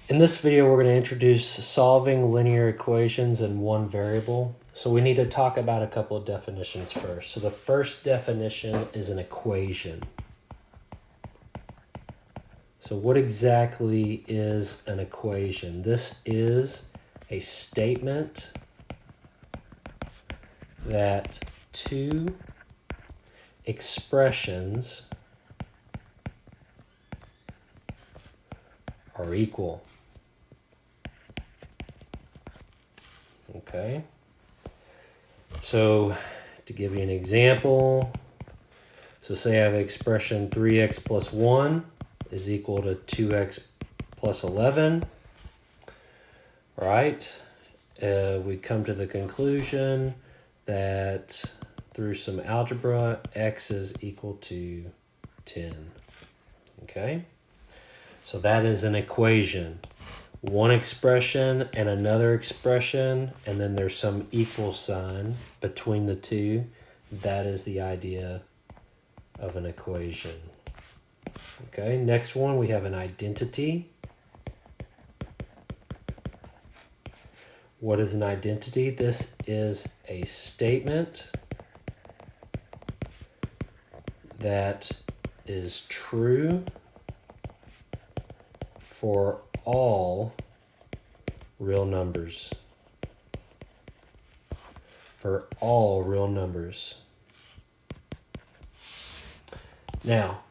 In this video, we're going to introduce solving linear equations in one variable. So we need to talk about a couple of definitions first. So the first definition is an equation. So what exactly is an equation? This is a statement that two expressions are equal. Okay, so to give you an example, so say I have expression 3x plus 1 is equal to 2x plus 11, right? We come to the conclusion that through some algebra, x is equal to 10, okay? So that is an equation. One expression and another expression, and then there's some equal sign between the two. That is the idea of an equation. Okay, next one we have an identity. What is an identity? This is a statement that is true for all real numbers. For all real numbers. Now,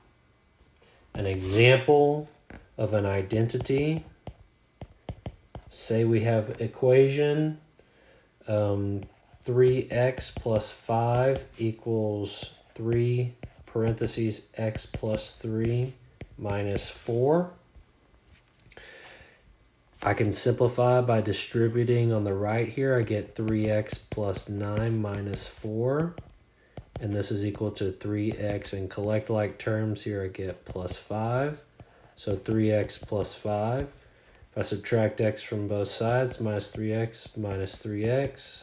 an example of an identity. Say we have equation 3x plus 5 equals 3 parentheses x plus 3 minus 4. I can simplify by distributing on the right here. I get 3x plus 9 minus 4. And this is equal to 3x. And collect like terms here, I get plus 5. So 3x plus 5. If I subtract x from both sides, minus 3x minus 3x,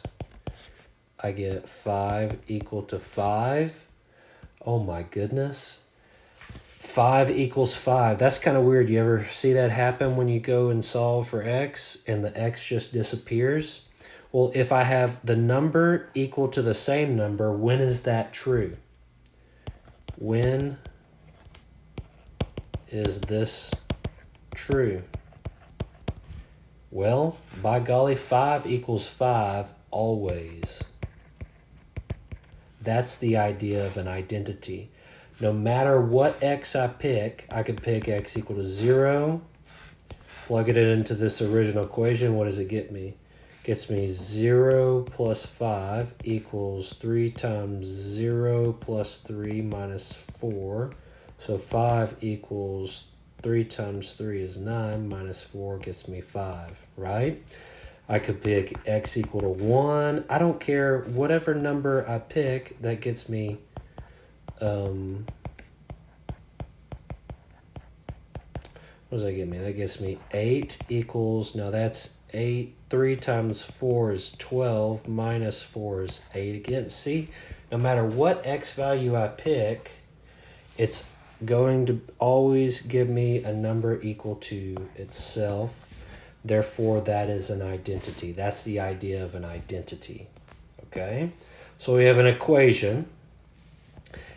I get 5 equal to 5. Oh my goodness. 5 equals 5. That's kind of weird. You ever see that happen when you go and solve for x and the x just disappears? Well, if I have the number equal to the same number, when is that true? When is this true? Well, by golly, 5 equals 5 always. That's the idea of an identity. No matter what x I pick, I could pick x equal to 0, plug it into this original equation. What does it get me? It gets me 0 plus 5 equals 3 times 0 plus 3 minus 4. So 5 equals 3 times 3 is 9, minus 4 gets me 5, right? I could pick x equal to 1. I don't care. Whatever number I pick, that gets me what does that get me? That gets me 8 equals, now that's 8, 3 times 4 is 12, minus 4 is 8 again. See, no matter what x value I pick, it's going to always give me a number equal to itself. Therefore, that is an identity. That's the idea of an identity, okay? So we have an equation.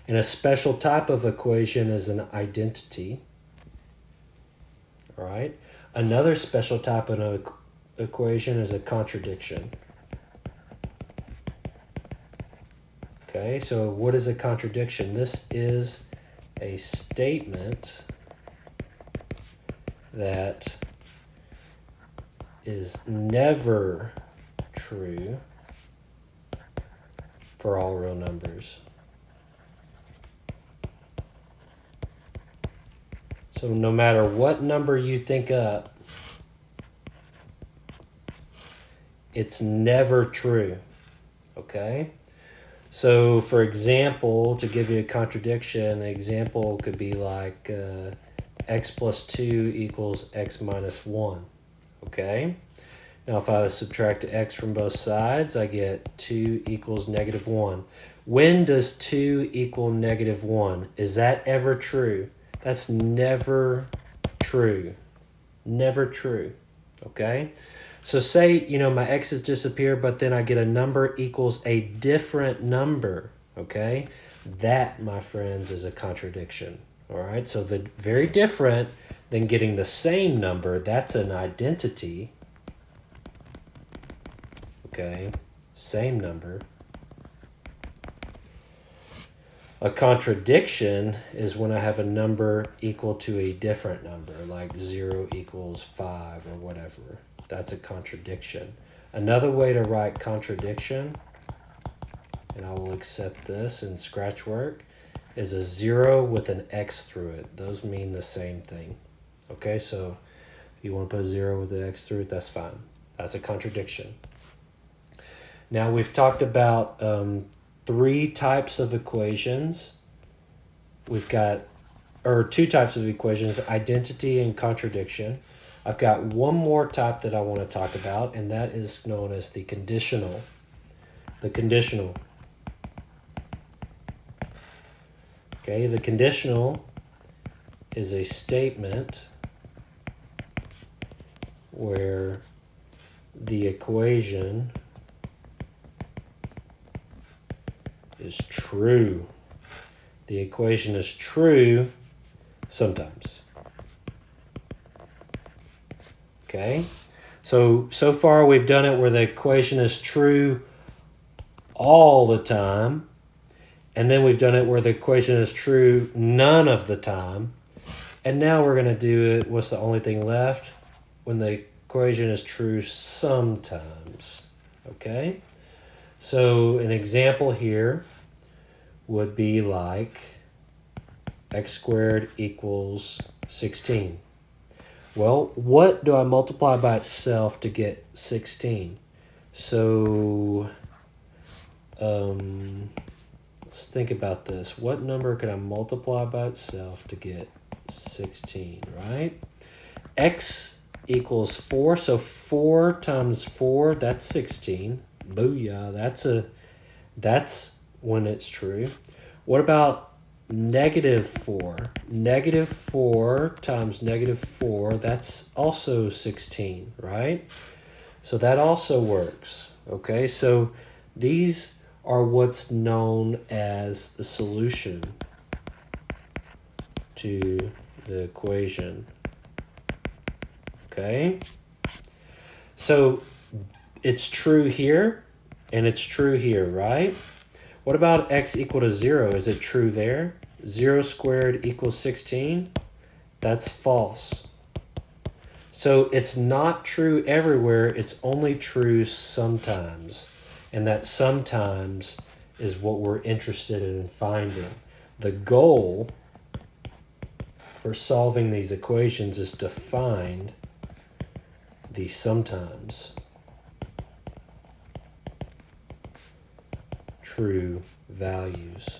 And a special type of equation is an identity. All right. Another special type of an equation is a contradiction. Okay, so what is a contradiction? This is a statement that is never true for all real numbers. So no matter what number you think up, it's never true, okay? So for example, to give you a contradiction, an example could be like x plus 2 equals x minus 1, okay? Now if I subtract x from both sides, I get 2 equals negative 1. When does 2 equal negative 1? Is that ever true? That's never true. never true, okay? So say, my x's disappear, but then I get a number equals a different number, okay? That, my friends, is a contradiction, all right? So the very different than getting the same number, that's an identity, okay? Same number. A contradiction is when I have a number equal to a different number, like 0 equals 5 or whatever. That's a contradiction. Another way to write contradiction, and I will accept this in scratch work, is a 0 with an X through it. Those mean the same thing. Okay, so if you want to put a 0 with an X through it, that's fine. That's a contradiction. Now we've talked about 3 types of equations. We've got, or 2 types of equations, identity and contradiction. I've got one more type that I want to talk about, and that is known as the conditional. The conditional. Okay, the conditional is a statement where the equation is true. The equation is true sometimes. Okay, so far we've done it where the equation is true all the time, and then we've done it where the equation is true none of the time, and now we're going to do it, what's the only thing left? When the equation is true sometimes. Okay, so an example here would be like x squared equals 16. Well, what do I multiply by itself to get 16? So, let's think about this. What number could I multiply by itself to get 16, right? X equals 4, so 4 times 4, that's 16. Booyah, that's when it's true. What about negative 4? Negative 4 times negative 4, that's also 16, right? So that also works, okay? So these are what's known as the solution to the equation, okay? So it's true here, and it's true here, right? What about x equal to 0? Is it true there? 0 squared equals 16? That's false. So it's not true everywhere. It's only true sometimes. And that sometimes is what we're interested in finding. The goal for solving these equations is to find the sometimes true values.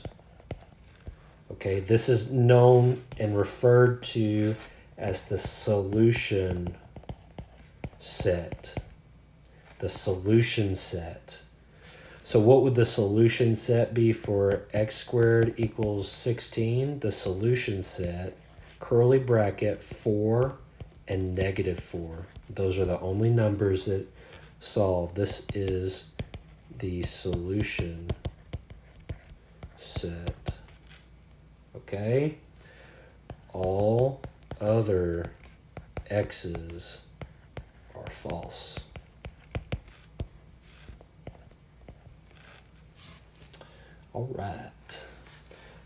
Okay, this is known and referred to as the solution set. The solution set. So what would the solution set be for x squared equals 16? The solution set, curly bracket, 4 and negative 4. Those are the only numbers that solve. This is the solution set. Okay? All other x's are false. All right.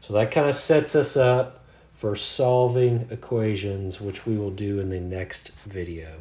So that kind of sets us up for solving equations, which we will do in the next video.